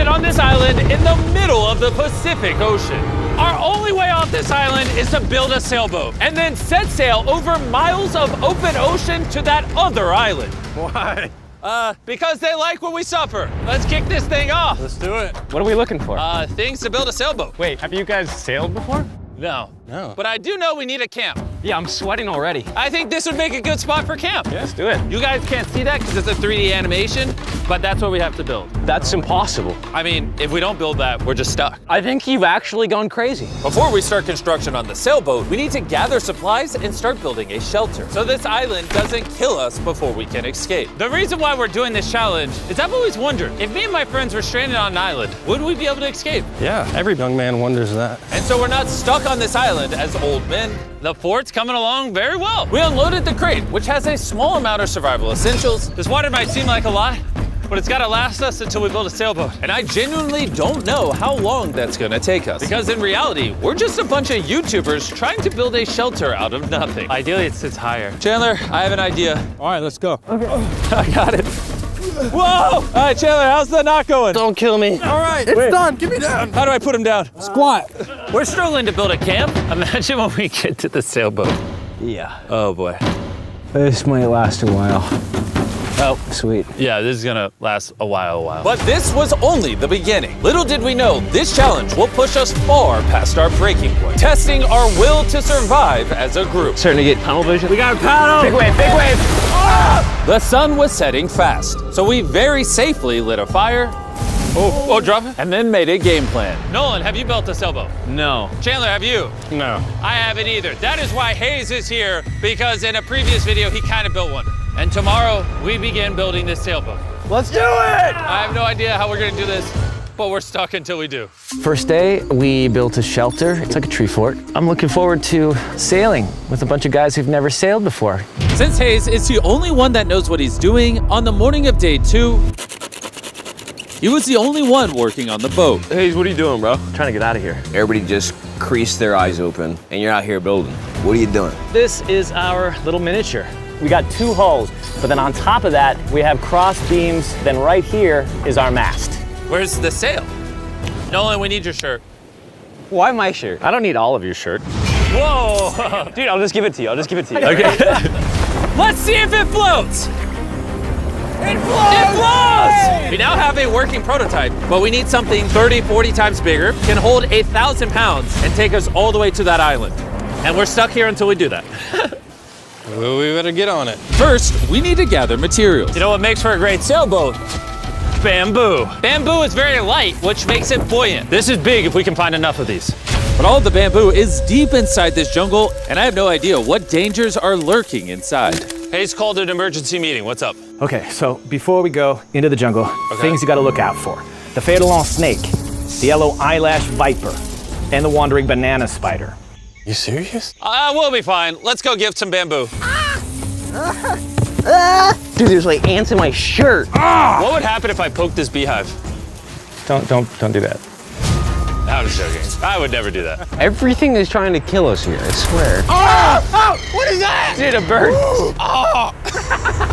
stranded on this island in the middle of the Pacific Ocean. Our only way off this island is to build a sailboat and then set sail over miles of open ocean to that other island. Why? Because they like what we suffer. Let's kick this thing off. Let's do it. What are we looking for? Things to build a sailboat. Wait, have you guys sailed before? No. No. But I do know we need a camp. Yeah, I'm sweating already. I think this would make a good spot for camp. Yeah, let's do it. You guys can't see that because it's a 3D animation, but that's what we have to build. That's impossible. I mean, if we don't build that, we're just stuck. I think you've actually gone crazy. Before we start construction on the sailboat, we need to gather supplies and start building a shelter so this island doesn't kill us before we can escape. The reason why we're doing this challenge is I've always wondered, if me and my friends were stranded on an island, would we be able to escape? Yeah, every young man wonders that. And so we're not stuck on this island as old men. The fort's coming along very well. We unloaded the crate, which has a small amount of survival essentials. This water might seem like a lot, but it's gotta last us until we build a sailboat. And I genuinely don't know how long that's gonna take us. Because in reality, we're just a bunch of YouTubers trying to build a shelter out of nothing. Ideally, it sits higher. Chandler, I have an idea. All right, let's go. Okay. I got it. Whoa! All right, Chandler, how's the knot going? Don't kill me. All right, it's done. Get me down. How do I put him down? Squat. We're struggling to build a camp. Imagine when we get to the sailboat. Yeah. Oh boy. This might last a while. Oh, sweet. Yeah, this is gonna last a while. But this was only the beginning. Little did we know, this challenge will push us far past our breaking point, testing our will to survive as a group. Starting to get tunnel vision. We got a paddle! Big wave, big wave! The sun was setting fast, so we very safely lit a fire. Oh, drop it. And then made a game plan. Nolan, have you built a sailboat? No. Chandler, have you? No. I haven't either. That is why Hayes is here, because in a previous video, he kind of built one. And tomorrow, we begin building this sailboat. Let's do it! I have no idea how we're gonna do this, but we're stuck until we do. First day, we built a shelter. It's like a tree fort. I'm looking forward to sailing with a bunch of guys who've never sailed before. Since Hayes is the only one that knows what he's doing, on the morning of day 2, he was the only one working on the boat. Hayes, what are you doing, bro? I'm trying to get out of here. Everybody just creased their eyes open, and you're out here building. What are you doing? This is our little miniature. We got 2 hulls, but then on top of that, we have cross beams. Then right here is our mast. Where's the sail? Nolan, we need your shirt. Why my shirt? I don't need all of your shirt. Whoa! Dude, I'll just give it to you. Okay. Let's see if it floats. It floats! It floats! We now have a working prototype, but we need something 30, 40 times bigger, can hold 1,000 pounds, and take us all the way to that island. And we're stuck here until we do that. Well, we better get on it. First, we need to gather materials. You know what makes for a great sailboat? Bamboo. Bamboo is very light, which makes it buoyant. This is big if we can find enough of these. But all of the bamboo is deep inside this jungle, and I have no idea what dangers are lurking inside. Hayes called an emergency meeting. What's up? Okay, so before we go into the jungle, things you gotta look out for. The fatal snake, the yellow eyelash viper, and the wandering banana spider. You serious? We'll be fine. Let's go give some bamboo. Dude, there's like ants in my shirt. What would happen if I poked this beehive? Don't do that. I was joking. I would never do that. Everything is trying to kill us here, I swear. What is that? Dude, a bird.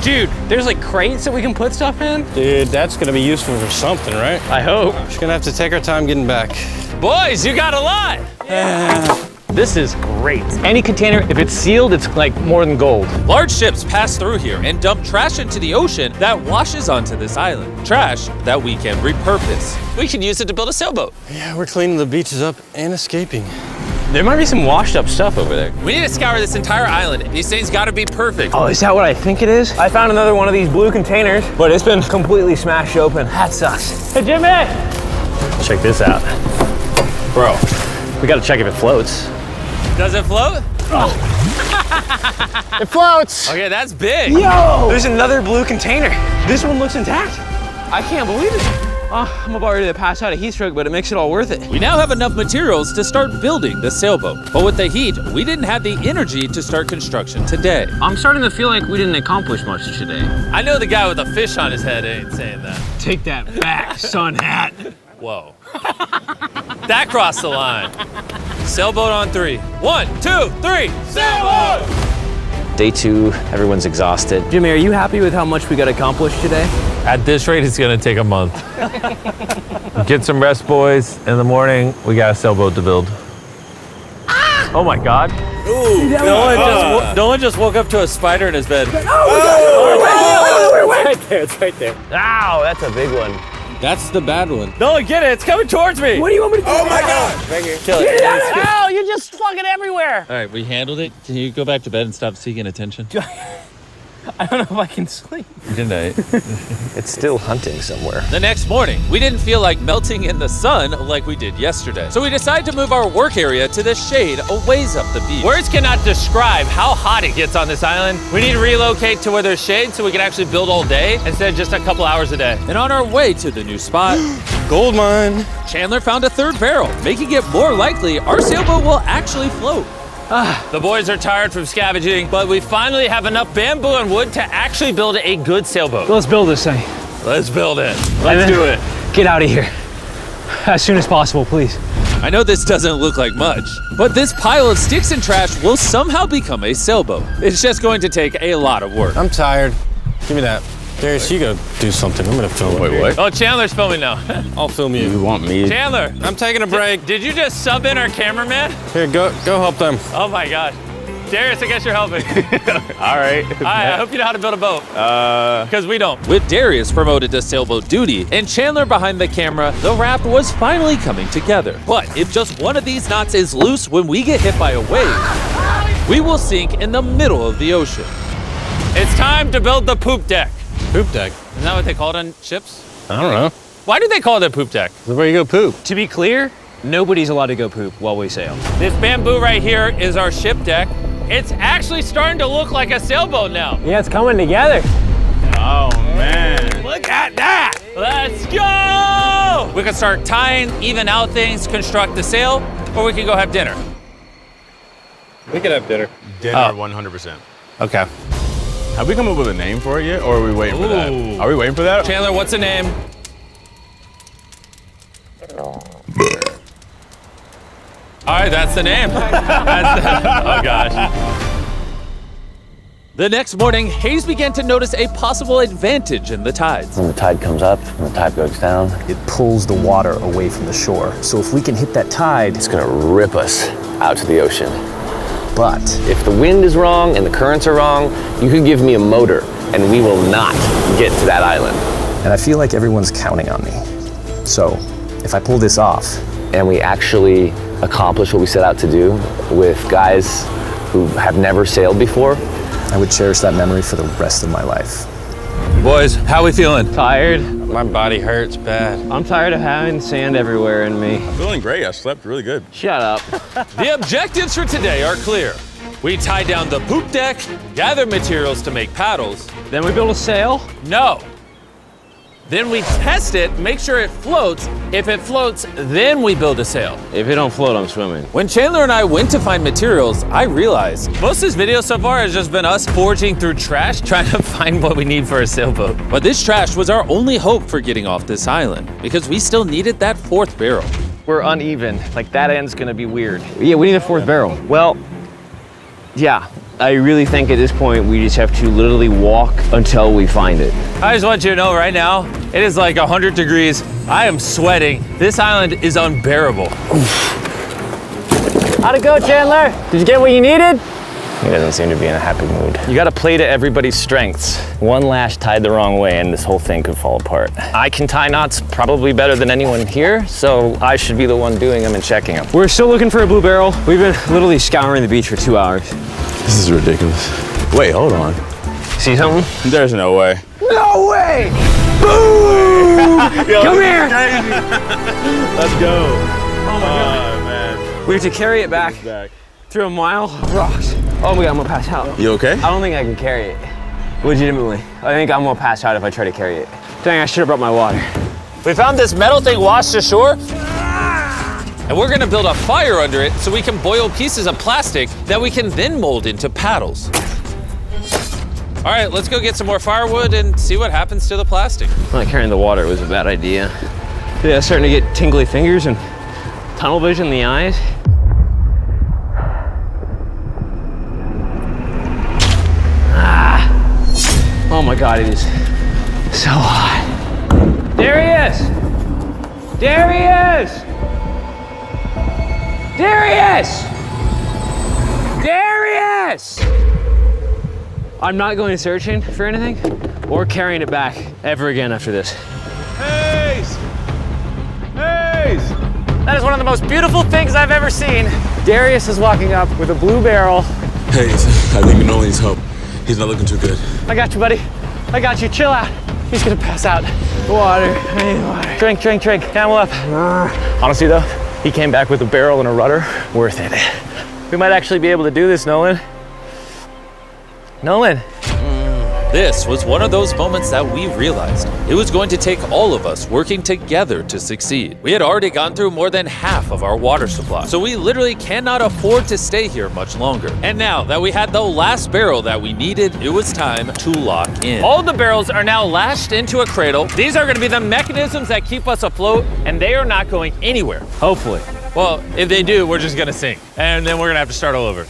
Dude, there's like crates that we can put stuff in? Dude, that's gonna be useful for something, right? I hope. Just gonna have to take our time getting back. Boys, you got a lot. This is great. Any container, if it's sealed, it's like more than gold. Large ships pass through here and dump trash into the ocean that washes onto this island. Trash that we can repurpose. We can use it to build a sailboat. Yeah, we're cleaning the beaches up and escaping. There might be some washed up stuff over there. We need to scour this entire island. These things gotta be perfect. Oh, is that what I think it is? I found another one of these blue containers, but it's been completely smashed open. That sucks. Hey, Jimmy! Check this out. Bro, we gotta check if it floats. Does it float? It floats! Okay, that's big. Yo! There's another blue container. This one looks intact. I can't believe it. Oh, I'm about ready to pass out a heat stroke, but it makes it all worth it. We now have enough materials to start building the sailboat. But with the heat, we didn't have the energy to start construction today. I'm starting to feel like we didn't accomplish much today. I know the guy with a fish on his head ain't saying that. Take that back, sun hat. Whoa. That crossed the line. Sailboat on 3. 1, 2, 3, sailboat! Day 2, everyone's exhausted. Jimmy, are you happy with how much we got accomplished today? At this rate, it's gonna take a month. Get some rest, boys. In the morning, we got a sailboat to build. Oh my God. Ooh. No one just woke up to a spider in his bed. It's right there. Ow, that's a big one. That's the bad one. No, get it. It's coming towards me. What do you want me to do? Oh my God. Right here. Kill it. Ow, you're just fucking everywhere. All right, we handled it. Can you go back to bed and stop seeking attention? I don't know if I can sleep. Good night. It's still hunting somewhere. The next morning, we didn't feel like melting in the sun like we did yesterday. So we decided to move our work area to the shade a ways up the beach. Words cannot describe how hot it gets on this island. We need to relocate to where there's shade so we can actually build all day instead of just a couple hours a day. And on our way to the new spot, Gold mine. Chandler found a third barrel, making it more likely our sailboat will actually float. The boys are tired from scavenging, but we finally have enough bamboo and wood to actually build a good sailboat. Let's build this thing. Let's build it. Let's do it. Get out of here. As soon as possible, please. I know this doesn't look like much, but this pile of sticks and trash will somehow become a sailboat. It's just going to take a lot of work. I'm tired. Give me that. Darius, you go do something. I'm gonna film. Wait, what? Oh, Chandler's filming now. I'll film you. You want me? Chandler, I'm taking a break. did you just sub in our cameraman? Here, go help them. Oh my God. Darius, I guess you're helping. All right. I hope you know how to build a boat. Because we don't. With Darius promoted to sailboat duty and Chandler behind the camera, the raft was finally coming together. But if just one of these knots is loose when we get hit by a wave, we will sink in the middle of the ocean. It's time to build the poop deck. Poop deck. Isn't that what they call it on ships? I don't know. Why do they call it a poop deck? This is where you go poop. To be clear, nobody's allowed to go poop while we sail. This bamboo right here is our ship deck. It's actually starting to look like a sailboat now. Yeah, it's coming together. Oh man. Look at that. Let's go. We can start tying, even out things, construct the sail, or we can go have dinner. We could have dinner. Dinner, 100%. Okay. Have we come up with a name for it yet, or are we waiting for that? Ooh. Are we waiting for that? Chandler, what's the name? All right, that's the name. Oh gosh. The next morning, Hayes began to notice a possible advantage in the tides. When the tide comes up and the tide goes down, It pulls the water away from the shore. So if we can hit that tide, it's gonna rip us out to the ocean. but If the wind is wrong and the currents are wrong, you could give me a motor and we will not get to that island. and I feel like everyone's counting on me. So if I pull this off, And we actually accomplish what we set out to do with guys who have never sailed before, I would cherish that memory for the rest of my life. Boys, how we feeling? Tired. My body hurts bad. I'm tired of having sand everywhere in me. Feeling great. I slept really good. Shut up. The objectives for today are clear. We tie down the poop deck, gather materials to make paddles. Then we build a sail. No. Then we test it, make sure it floats. If it floats, then we build a sail. If it don't float, I'm swimming. When Chandler and I went to find materials, I realized most of this video so far has just been us foraging through trash, trying to find what we need for a sailboat. But this trash was our only hope for getting off this island, because we still needed that fourth barrel. We're uneven. Like that end's gonna be weird. Yeah, we need a fourth barrel. Well, yeah. I really think at this point we just have to literally walk until we find it. I just want you to know right now, it is like 100 degrees. I am sweating. This island is unbearable. How'd it go, Chandler? Did you get what you needed? he doesn't seem to be in a happy mood. You gotta play to everybody's strengths. One lash tied the wrong way and this whole thing could fall apart. I can tie knots probably better than anyone here, so I should be the one doing them and checking them. We're still looking for a blue barrel. We've been literally scouring the beach for 2 hours. This is ridiculous. Wait, hold on. See something? There's no way. No way! Boom! Come here! Let's go. Oh my God. Man. We have to carry it back Back. through a mile of rocks. Oh my God, I'm gonna pass out. You okay? I don't think I can carry it. Legitimately. I think I'm gonna pass out if I try to carry it. Dang, I should have brought my water. We found this metal thing washed ashore, and we're gonna build a fire under it so we can boil pieces of plastic that we can then mold into paddles. All right, let's go get some more firewood and see what happens to the plastic. Not carrying the water was a bad idea. Yeah, starting to get tingly fingers and tunnel vision in the eyes. Oh my God, it is so hot. Darius! Darius! Darius! Darius! I'm not going searching for anything or carrying it back ever again after this. Hayes! Hayes! That is one of the most beautiful things I've ever seen. Darius is walking up with a blue barrel. Hayes, I think Nolan needs help. He's not looking too good. I got you, buddy. I got you. Chill out. He's gonna pass out. Water, I need water. Drink, drink, drink. Camel up. Honestly, though, he came back with a barrel and a rudder. Worth it. We might actually be able to do this, Nolan. Nolan. This was one of those moments that we realized it was going to take all of us working together to succeed. We had already gone through more than half of our water supply, so we literally cannot afford to stay here much longer. And now that we had the last barrel that we needed, it was time to lock in. All the barrels are now lashed into a cradle. These are going to be the mechanisms that keep us afloat, and they are not going anywhere. Hopefully. Well, if they do, we're just going to sink, and then we're going to have to start all over.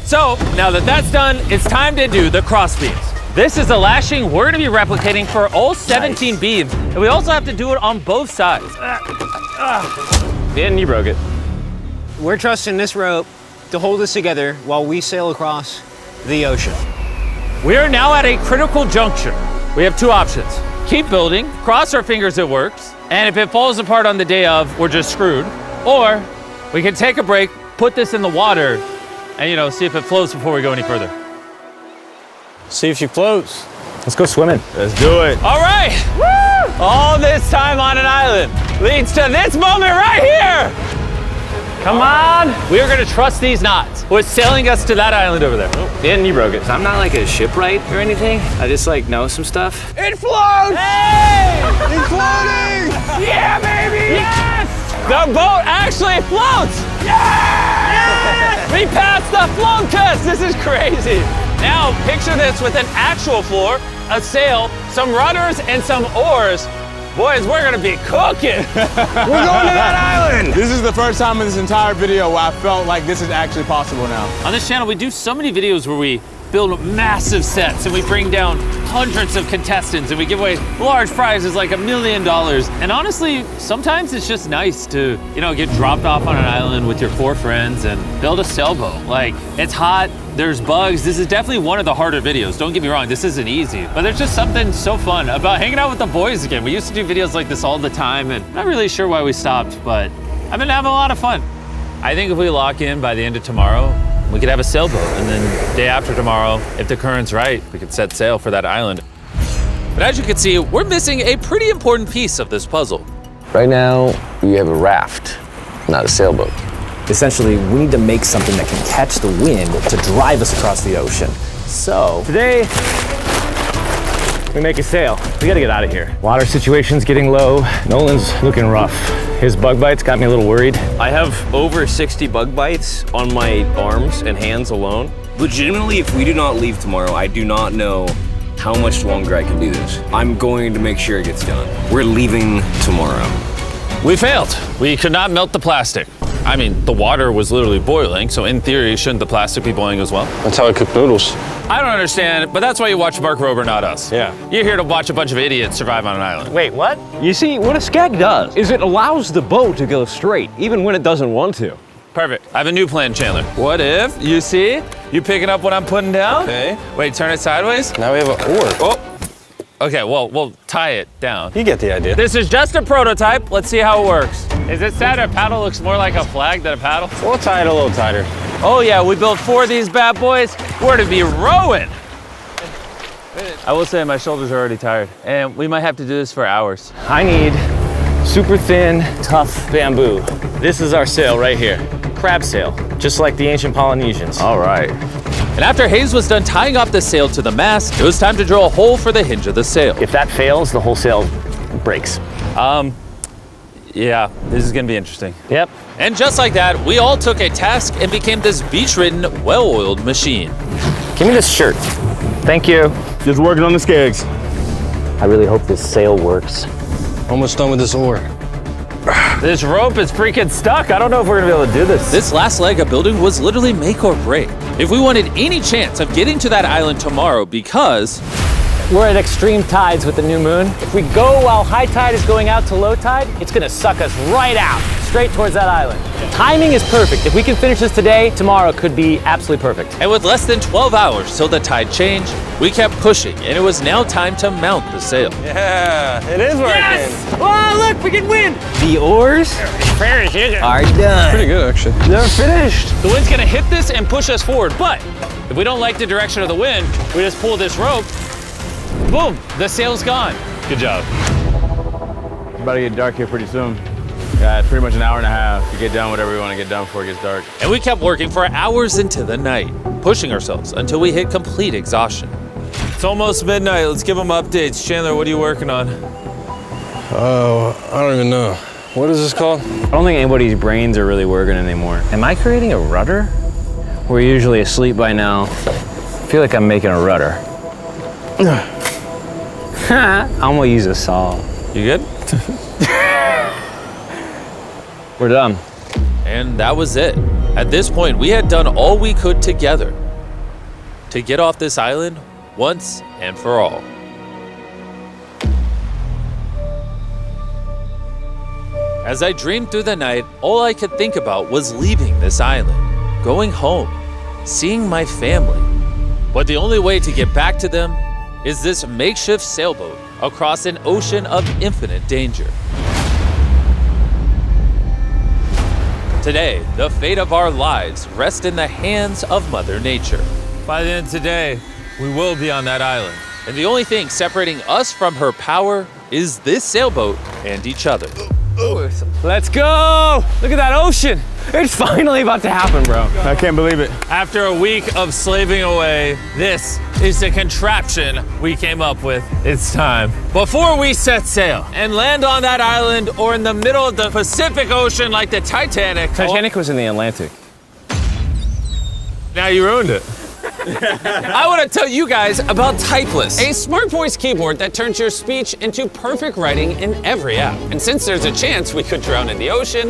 So, now that that's done, it's time to do the cross beams. This is the lashing we're gonna be replicating for all 17 beams, and we also have to do it on both sides. And you broke it. We're trusting this rope to hold us together while we sail across the ocean. We are now at a critical juncture. We have two options. Keep building, cross our fingers it works, and if it falls apart on the day of, we're just screwed. Or we can take a break, put this in the water, and see if it floats before we go any further. See if she floats. Let's go swimming. Let's do it. All right, woo! All this time on an island leads to this moment right here. Come on. We are gonna trust these knots. We're sailing us to that island over there. And you broke it. I'm not like a shipwright or anything. I just know some stuff. It floats! Hey! It's floating! Yeah, baby! Yes! The boat actually floats! Yes! We passed the float test! This is crazy! Now, picture this with an actual floor, a sail, some rudders, and some oars. Boys, we're gonna be cooking! We're going to that island! This is the first time in this entire video where I felt like this is actually possible now. On this channel, we do so many videos where we build massive sets and we bring down hundreds of contestants and we give away large prizes like $1 million. And honestly, sometimes it's just nice to, get dropped off on an island with your 4 friends and build a sailboat. Like, it's hot, there's bugs. This is definitely one of the harder videos. Don't get me wrong, this isn't easy. But there's just something so fun about hanging out with the boys again. We used to do videos like this all the time and I'm not really sure why we stopped, but I've been having a lot of fun. I think if we lock in by the end of tomorrow, we could have a sailboat, and then day after tomorrow, if the current's right, we could set sail for that island. But as you can see, we're missing a pretty important piece of this puzzle. Right now, we have a raft, not a sailboat. Essentially, we need to make something that can catch the wind to drive us across the ocean. So, Today, we make a sail. We gotta get out of here. Water situation's getting low. Nolan's looking rough. His bug bites got me a little worried. I have over 60 bug bites on my arms and hands alone. Legitimately, if we do not leave tomorrow, I do not know how much longer I can do this. I'm going to make sure it gets done. We're leaving tomorrow. We failed. We could not melt the plastic. I mean, the water was literally boiling, so in theory, shouldn't the plastic be boiling as well? That's how I cook noodles. I don't understand, but that's why you watch Mark Rober, not us. Yeah. You're here to watch a bunch of idiots survive on an island. Wait, what? You see, what a skag does is it allows the boat to go straight, even when it doesn't want to. Perfect. I have a new plan, Chandler. What if, you see, you picking up what I'm putting down? Okay. Wait, turn it sideways? Now we have an oar. Oh. Okay, well, we'll tie it down. You get the idea. This is just a prototype. Let's see how it works. Is it sad a paddle looks more like a flag than a paddle? We'll tie it a little tighter. Oh yeah, we built 4 of these bad boys. We're to be rowing. I will say my shoulders are already tired, and we might have to do this for hours. I need super thin, tough bamboo. This is our sail right here. Crab sail, just like the ancient Polynesians. All right. And after Hayes was done tying off the sail to the mast, it was time to drill a hole for the hinge of the sail. If that fails, the whole sail breaks. Yeah, this is gonna be interesting. Yep. And just like that, we all took a task and became this beach-ridden, well-oiled machine. Give me this shirt. Thank you. Just working on the skegs. I really hope this sail works. Almost done with this oar. This rope is freaking stuck. I don't know if we're gonna be able to do this. This last leg of building was literally make or break. If we wanted any chance of getting to that island tomorrow, because We're at extreme tides with the new moon. If we go while high tide is going out to low tide, it's gonna suck us right out, straight towards that island. Timing is perfect. If we can finish this today, tomorrow could be absolutely perfect. And with less than 12 hours till the tide changed, we kept pushing, and it was now time to mount the sail. Yeah, it is working. Yes! Oh, look, we can win! The oars are done. Pretty good, actually. They're finished. The wind's gonna hit this and push us forward, but if we don't like the direction of the wind, we just pull this rope, boom, the sail's gone. Good job. It's about to get dark here pretty soon. Yeah, it's pretty much an hour and a half to get done whatever we want to get done before it gets dark. And we kept working for hours into the night, pushing ourselves until we hit complete exhaustion. It's almost midnight. Let's give them updates. Chandler, what are you working on? Oh, I don't even know. What is this called? I don't think anybody's brains are really working anymore. Am I creating a rudder? We're usually asleep by now. I feel like I'm making a rudder. I'm gonna use a saw. You good? We're done. And that was it. At this point, we had done all we could together to get off this island once and for all. As I dreamed through the night, all I could think about was leaving this island, going home, seeing my family. But the only way to get back to them is this makeshift sailboat across an ocean of infinite danger. Today, the fate of our lives rests in the hands of Mother Nature. By the end of today, we will be on that island. And the only thing separating us from her power is this sailboat and each other. Let's go! Look at that ocean. It's finally about to happen, bro. I can't believe it. After a week of slaving away, this is the contraption we came up with. It's time. Before we set sail and land on that island or in the middle of the Pacific Ocean like the Titanic. Titanic was in the Atlantic. Now you ruined it. I want to tell you guys about Typeless, a smart voice keyboard that turns your speech into perfect writing in every app. And since there's a chance we could drown in the ocean,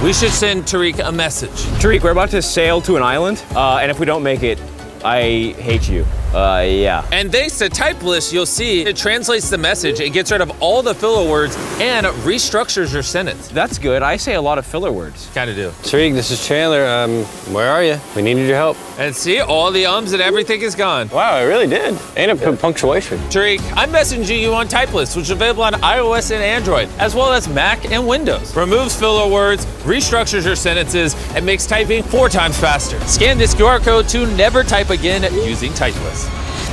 we should send Tariq a message. Tariq, we're about to sail to an island, and if we don't make it, I hate you. Yeah. And thanks to Typeless, you'll see it translates the message, it gets rid of all the filler words, and it restructures your sentence. That's good. I say a lot of filler words. Kinda do. Tariq, this is Chandler. Where are you? We needed your help. And see, all the ums and everything is gone. Wow, it really did. And a punctuation. Tariq, I'm messaging you on Typeless, which is available on iOS and Android, as well as Mac and Windows. Removes filler words, restructures your sentences, and makes typing 4 times faster. Scan this QR code to never type again using Typeless.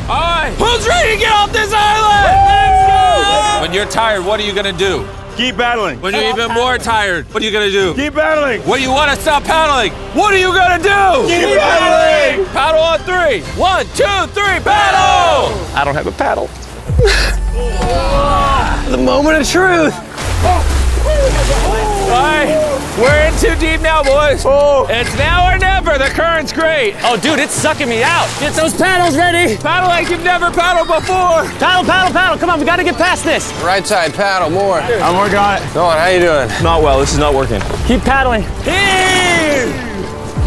All right, who's ready to get off this island? Let's go! When you're tired, what are you gonna do? Keep battling. When you're even more tired, what are you gonna do? Keep battling. When you wanna stop paddling, what are you gonna do? Keep battling. Paddle on 3. 1, 2, 3, paddle! I don't have a paddle. The moment of truth. All right, we're in too deep now, boys. It's now or never. The current's great. Oh, dude, it's sucking me out. Get those paddles ready. Paddle like you've never paddled before. Paddle, paddle, paddle. Come on, we gotta get past this. Right side, paddle more. I'm working on it. Go on, how you doing? Not well, this is not working. Keep paddling.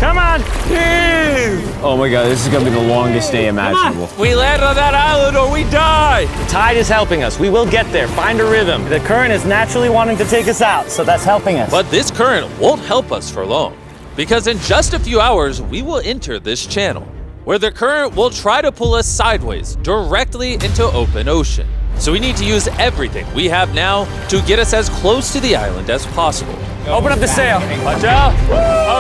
Come on. Oh my God, this is gonna be the longest day imaginable. We land on that island or we die. The tide is helping us. We will get there. Find a rhythm. The current is naturally wanting to take us out, so that's helping us. But this current won't help us for long, because in just a few hours, we will enter this channel, where the current will try to pull us sideways, directly into open ocean. So we need to use everything we have now to get us as close to the island as possible. Open up the sail. Watch out.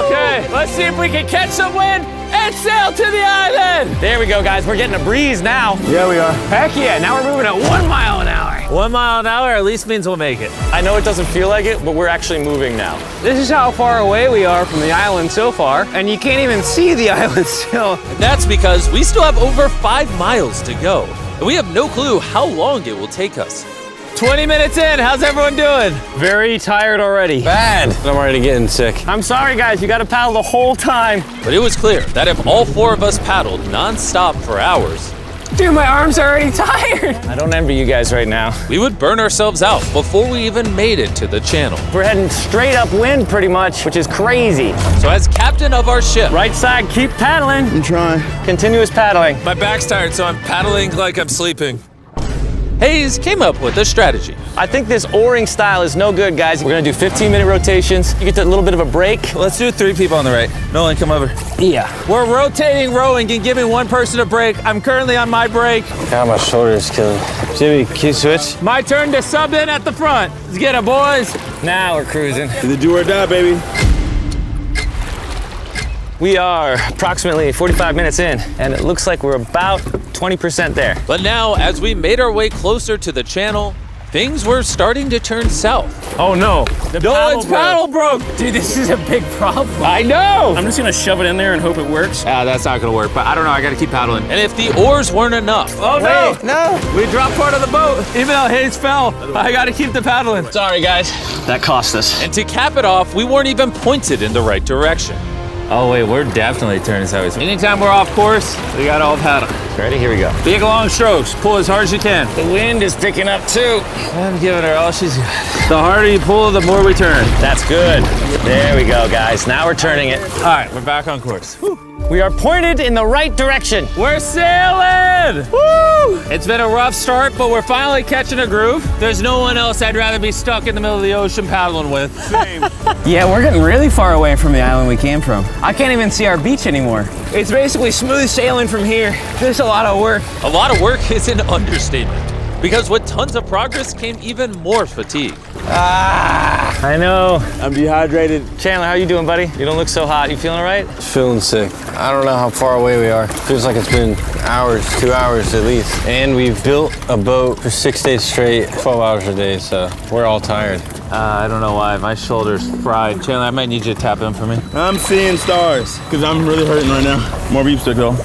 Okay, let's see if we can catch some wind and sail to the island. There we go, guys. We're getting a breeze now. Yeah, we are. Heck yeah, now we're moving at 1 mile an hour. 1 mile an hour at least means we'll make it. I know it doesn't feel like it, but we're actually moving now. This is how far away we are from the island so far, and you can't even see the island still. And that's because we still have over 5 miles to go, and we have no clue how long it will take us. 20 minutes in, how's everyone doing? Very tired already. Bad. I'm already getting sick. I'm sorry, guys. You got to paddle the whole time. But it was clear that if all 4 of us paddled non-stop for hours, Dude, my arms are already tired. I don't envy you guys right now. We would burn ourselves out before we even made it to the channel. We're heading straight upwind pretty much, which is crazy. So as captain of our ship, Right side, keep paddling. I'm trying. Continuous paddling. my back's tired, so I'm paddling like I'm sleeping. Hayes came up with a strategy. I think this oaring style is no good, guys. We're gonna do 15-minute rotations. You get a little bit of a break. Let's do 3 people on the right. Nolan, come over. Yeah. We're rotating rowing and giving one person a break. I'm currently on my break. God, my shoulder is killing me. Jimmy, can you switch? My turn to sub in at the front. Let's get it, boys. Now we're cruising. Either do or die, baby. We are approximately 45 minutes in, and it looks like we're about 20% there. But now, as we made our way closer to the channel, things were starting to turn south. Oh no, the Paddle broke. Dude, this is a big problem. I know. I'm just gonna shove it in there and hope it works. That's not gonna work, but I don't know, I gotta keep paddling. And if the oars weren't enough. Oh no, no. We dropped part of the boat, even though Hayes fell. I gotta keep the paddling. Sorry, guys. That cost us. And to cap it off, we weren't even pointed in the right direction. Oh wait, we're definitely turning sideways. Anytime we're off course, we gotta all paddle. Ready? Here we go. Big long strokes, pull as hard as you can. The wind is picking up too. I'm giving her all she's got. The harder you pull, the more we turn. That's good. There we go, guys. Now we're turning it. All right, we're back on course. We are pointed in the right direction. We're sailing! Woo! It's been a rough start, but we're finally catching a groove. There's no one else I'd rather be stuck in the middle of the ocean paddling with. Same. Yeah, we're getting really far away from the island we came from. I can't even see our beach anymore. It's basically smooth sailing from here. There's a lot of work. A lot of work is an understatement, because with tons of progress came even more fatigue. I know. I'm dehydrated. Chandler, how you doing, buddy? You don't look so hot. You feeling all right? Feeling sick. I don't know how far away we are. Feels like it's been hours, 2 hours at least. And we've built a boat for 6 days straight, 12 hours a day, so we're all tired. I don't know why, my shoulder's fried. Chandler, I might need you to tap in for me. I'm seeing stars because I'm really hurting right now. More beef stick though.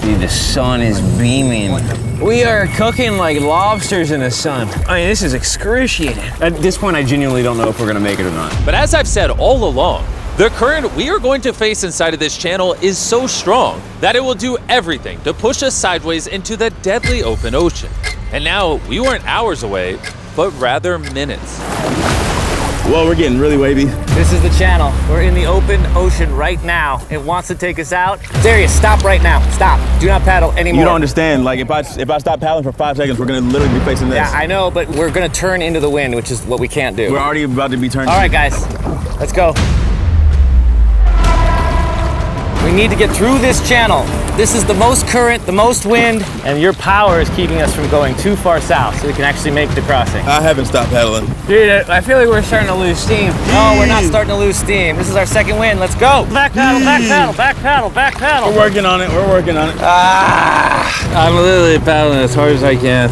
Dude, the sun is beaming. We are cooking like lobsters in the sun. I mean, this is excruciating. At this point, I genuinely don't know if we're gonna make it or not. But as I've said all along, the current we are going to face inside of this channel is so strong that it will do everything to push us sideways into the deadly open ocean. And now we weren't hours away, but rather minutes. Well, we're getting really wavy. This is the channel. We're in the open ocean right now. It wants to take us out. Darius, stop right now. Stop. Do not paddle anymore. You don't understand. Like if I stop paddling for 5 seconds, we're gonna literally be facing this. Yeah, I know, but we're gonna turn into the wind, which is what we can't do. We're already about to be turning. All right, guys, let's go. We need to get through this channel. This is the most current, the most wind, and your power is keeping us from going too far south so we can actually make the crossing. I haven't stopped paddling. Dude, I feel like we're starting to lose steam. No, we're not starting to lose steam. This is our second wind. Let's go. Back paddle, back paddle, back paddle, back paddle. We're working on it. We're working on it. I'm literally paddling as hard as I can.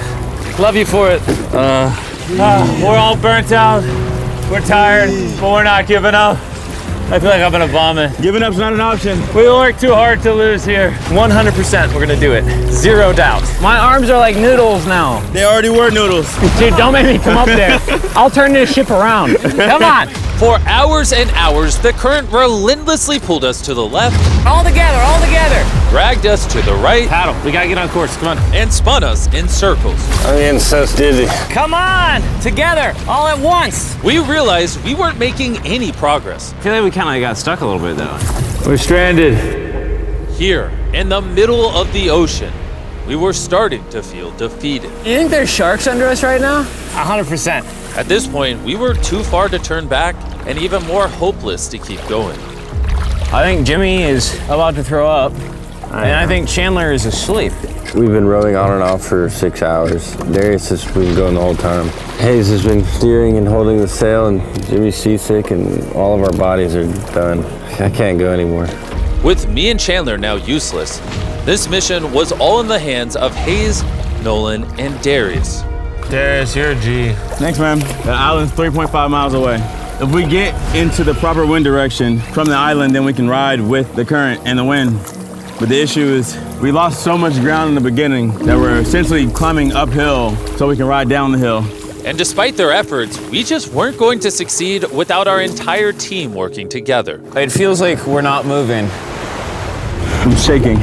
Love you for it. We're all burnt out. We're tired, but we're not giving up. I feel like I'm gonna vomit. Giving up's not an option. We work too hard to lose here. 100% we're gonna do it. Zero doubt. My arms are like noodles now. They already were noodles. Dude, don't make me come up there. I'll turn this ship around. Come on. For hours and hours, the current relentlessly pulled us to the left, All together, all together. dragged us to the right, Paddle, we gotta get on course, come on. and spun us in circles. I'm getting so dizzy. Come on, together, all at once. We realized we weren't making any progress. I feel like we kind of got stuck a little bit though. We're stranded. Here, in the middle of the ocean, we were starting to feel defeated. You think there's sharks under us right now? 100%. At this point, we were too far to turn back and even more hopeless to keep going. I think Jimmy is about to throw up, and I think Chandler is asleep. We've been rowing on and off for 6 hours. Darius has been going the whole time. Hayes has been steering and holding the sail, and Jimmy's seasick, and all of our bodies are done. I can't go anymore. With me and Chandler now useless, this mission was all in the hands of Hayes, Nolan, and Darius. Darius, you're a G. Thanks, man. The island's 3.5 miles away. If we get into the proper wind direction from the island, then we can ride with the current and the wind. But the issue is we lost so much ground in the beginning that we're essentially climbing uphill so we can ride down the hill. And despite their efforts, we just weren't going to succeed without our entire team working together. It feels like we're not moving. I'm shaking.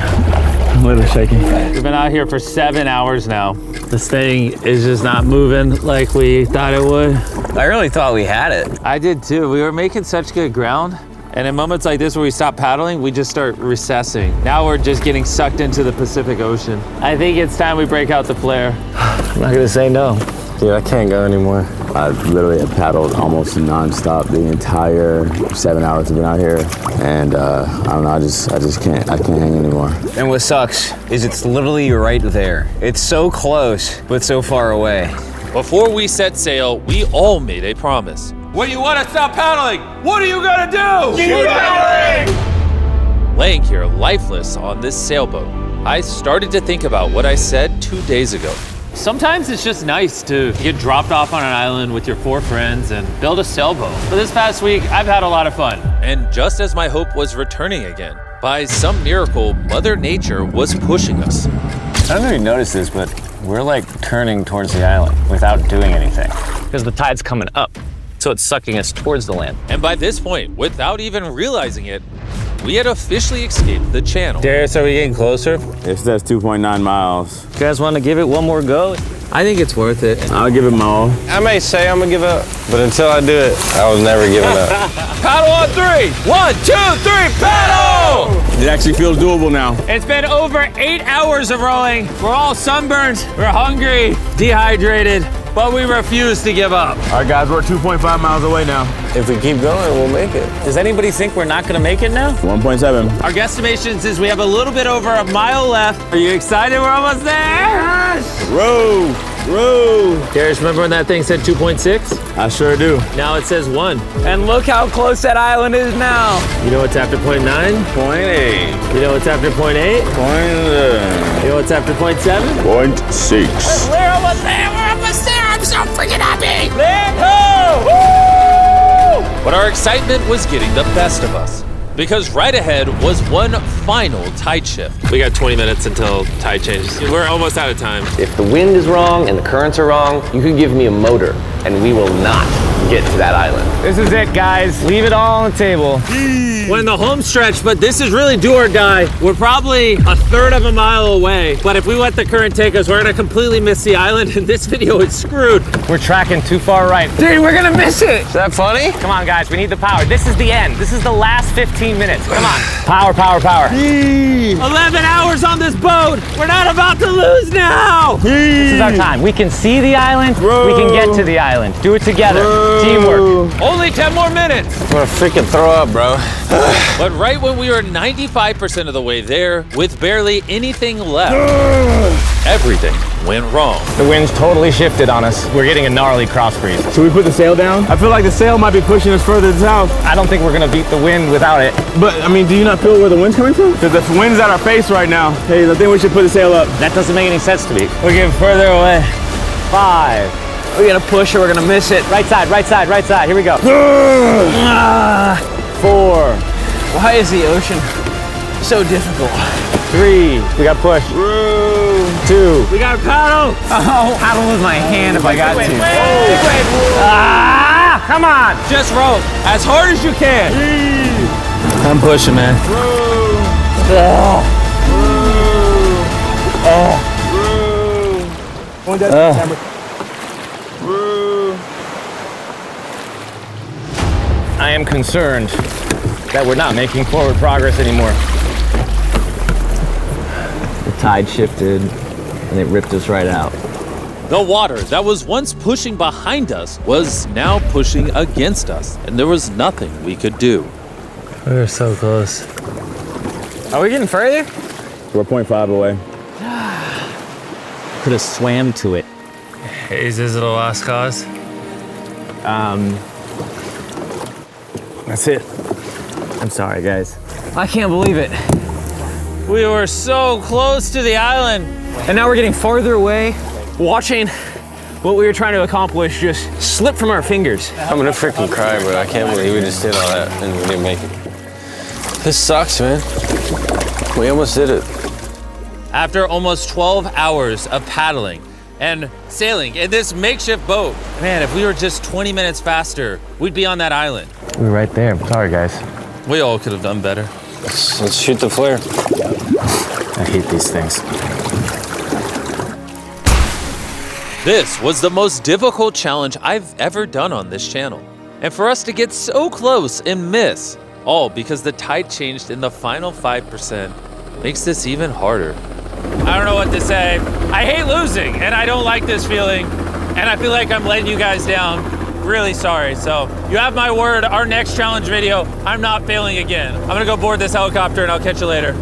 I'm a little shaky. We've been out here for 7 hours now. This thing is just not moving like we thought it would. I really thought we had it. I did too. We were making such good ground. And in moments like this where we stop paddling, we just start recessing. Now we're just getting sucked into the Pacific Ocean. I think it's time we break out the flare. I'm not gonna say no. Dude, I can't go anymore. I literally have paddled almost nonstop the entire 7 hours I've been out here, and I don't know. I just can't. I can't hang anymore. And what sucks is it's literally right there. It's so close, but so far away. Before we set sail, we all made a promise. When you want to stop paddling, what are you gonna do? Keep paddling! Laying here lifeless on this sailboat, I started to think about what I said 2 days ago. Sometimes it's just nice to get dropped off on an island with your 4 friends and build a sailboat. For this past week, I've had a lot of fun. And just as my hope was returning again, by some miracle, Mother Nature was pushing us. I don't know if you noticed this, but we're like turning towards the island without doing anything. Because the tide's coming up, so it's sucking us towards the land. And by this point, without even realizing it, we had officially escaped the channel. Darius, are we getting closer? It says 2.9 miles. You guys want to give it one more go? I think it's worth it. I'll give it my all. I may say I'm gonna give up, but until I do it, I was never giving up. Paddle on 3! 1, 2, 3, paddle! It actually feels doable now. It's been over 8 hours of rowing. We're all sunburned, we're hungry, dehydrated, but we refuse to give up. All right, guys, we're 2.5 miles away now. If we keep going, we'll make it. Does anybody think we're not going to make it now? 1.7. Our guesstimation is we have a little bit over a mile left. Are you excited? We're almost there! Yes! Row, row. Darius, remember when that thing said 2.6? I sure do. Now it says 1. And look how close that island is now. You know what's after 0.9? 0.8. You know what's after 0.8? You know what's after 0.7? 0.6. We're almost there! We're almost there! I'm so freaking happy! Land ho! Woo! But our excitement was getting the best of us. Because right ahead was one final tide shift. We got 20 minutes until tide changes. We're almost out of time. If the wind is wrong and the currents are wrong, you can give me a motor and we will not get to that island. This is it, guys. Leave it all on the table. We're in the home stretch, but this is really do or die. We're probably a third of a mile away, but if we let the current take us, we're gonna completely miss the island, and this video is screwed. We're tracking too far right. Dude, we're gonna miss it. Is that funny? Come on, guys. We need the power. This is the end. This is the last 15 minutes. Come on. Power, power, power. 11 hours on this boat. We're not about to lose now. This is our time. We can see the island. We can get to the island. Do it together. Teamwork. Only 10 more minutes. I'm gonna freaking throw up, bro. But right when we were 95% of the way there, with barely anything left, everything went wrong. The wind's totally shifted on us. We're getting a gnarly cross breeze. Should we put the sail down? I feel like the sail might be pushing us further south. I don't think we're gonna beat the wind without it. But, I mean, do you not feel where the wind's coming from? Because the wind's at our face right now. Hey, I think we should put the sail up. That doesn't make any sense to me. We're getting further away. 5. We're gonna push or we're gonna miss it. Right side, right side, right side. Here we go. 4. Why is the ocean so difficult? 3. We got push. 2. We got a paddle. Oh, paddle with my hand if I got to. Ah! Come on. Just row as hard as you can. I'm pushing, man. I am concerned that we're not making forward progress anymore. The tide shifted and it ripped us right out. The water that was once pushing behind us was now pushing against us, and there was nothing we could do. We were so close. Are we getting further? We're 0.5 away. Could have swam to it. Is this the last cause? That's it. I'm sorry, guys. I can't believe it. We were so close to the island. And now we're getting farther away, watching what we were trying to accomplish just slip from our fingers. I'm gonna freaking cry, bro. I can't believe we just did all that and we didn't make it. This sucks, man. We almost did it. After almost 12 hours of paddling and sailing in this makeshift boat, man, if we were just 20 minutes faster, we'd be on that island. We're right there. Sorry, guys. We all could have done better. Let's shoot the flare. I hate these things. This was the most difficult challenge I've ever done on this channel. And for us to get so close and miss, all because the tide changed in the final 5%, makes this even harder. I don't know what to say. I hate losing, and I don't like this feeling, and I feel like I'm letting you guys down. Really sorry. So you have my word, our next challenge video, I'm not failing again. I'm gonna go board this helicopter and I'll catch you later.